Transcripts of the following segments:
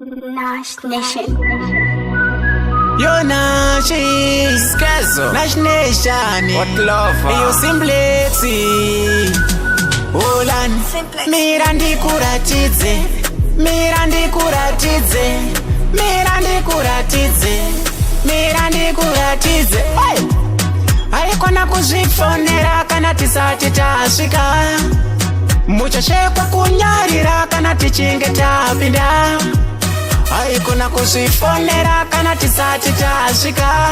Nash Nation. Yo Nashi Skezo Nash Nation. What love Yo Simplexi Olan Mira ndikuratidze Mira ndikuratidze Mira ndikuratidze Mira ndikuratidze Haikona kuzvifonera kana tisati tasvika muchashekwa kunyarira kana tichinge tapinda haikona kuzvifonera kana tisati tasvika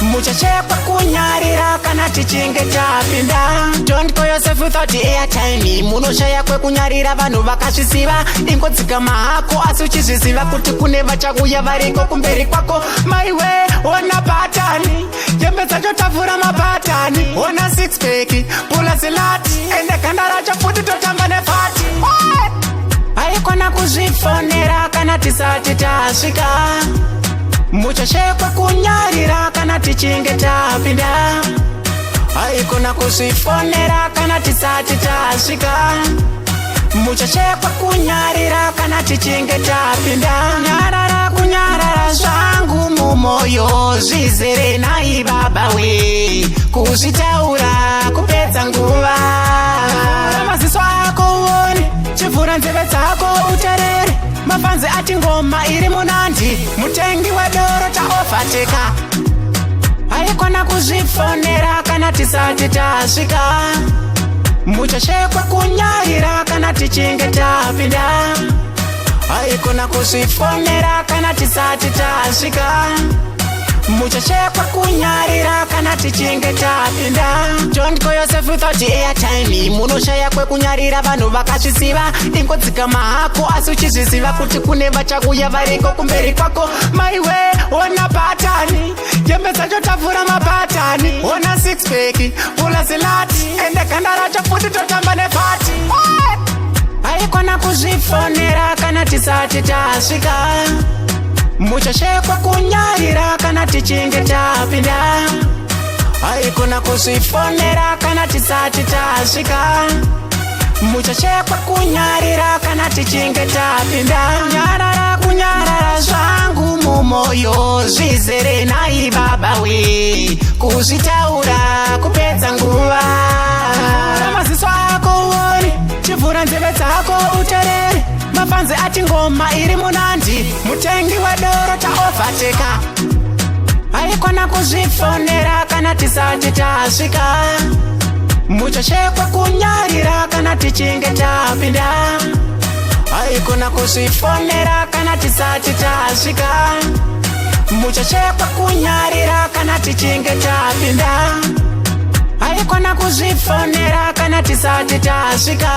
muchashekwa kunyarira kana tichinge tapinda. Don't call yourself without the airtime. Munoshaya kwekunyarira vanhu vakazvisiva ingodzika mahako asi uchizviziva kuti kune vachakuya variko kumberi kwako. Maiwe ona patani jembe dzacho tavhura mapatani ona six pack pula zilati ende ganda racho futi totamba nepati. Haikona kuzvifonera kana tisati tasvika muchashekwa kunyarira kana tichinge tapinda haikona kuzvifonera kana tisati tasvika muchashekwa kunyarira kana tichinge tapinda. Nyarara kunyarara zvangu mumoyo zvizere nai baba we kuzvitaura kupedza nguva maziso ako uone chivhura nzeve dzako uterere mafanzi ati ngoma iri munandi mutengi wedoro taofateka haikona kuzvifonera kana tisati tasvika muchashekwa kunyarira kana tichinge tapinda haikona kuzvifonera kana tisati tasvika muchashekwa kunyarira kana tichinge tapinda. Don't call yourself without the airtime. Munoshaya kwekunyarira vanhu vakazvisiva ingodzika mahako asi uchizviziva kuti kune vachakuya variko kumberi kwako. Maiwe ona patani jembe dzacho tavhura mapatani ona six pack pula zilati ende ganda racho futi totamba nepati. Haikona kuzvifonera kana tisati tasvika muchashekwa kunyarira kana tichinge tapinda haikona kuzvifonera kana tisati tasvika muchashekwa kunyarira kana tichinge tapinda. Nyarara kunyarara zvangu mumoyo zvizere nai baba we kuzvitaura kupedza nguva maziso ako uone chivhura nzeve dzako uterere mafanzi ati ngoma iri munandi mutengi wedoro taofateka haikona kuzvifonera kana tisati tasvika muchashekwa kunyarira kana tichinge tapinda haikona kuzvifonera kana tisati tasvika muchashekwa kunyarira kana tichinge tapinda haikona kuzvifonera kana tisati tasvika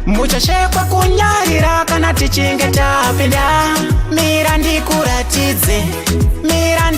muchashekwa kunyarira kana tichinge tapinda. Mira ndikuratidze Mira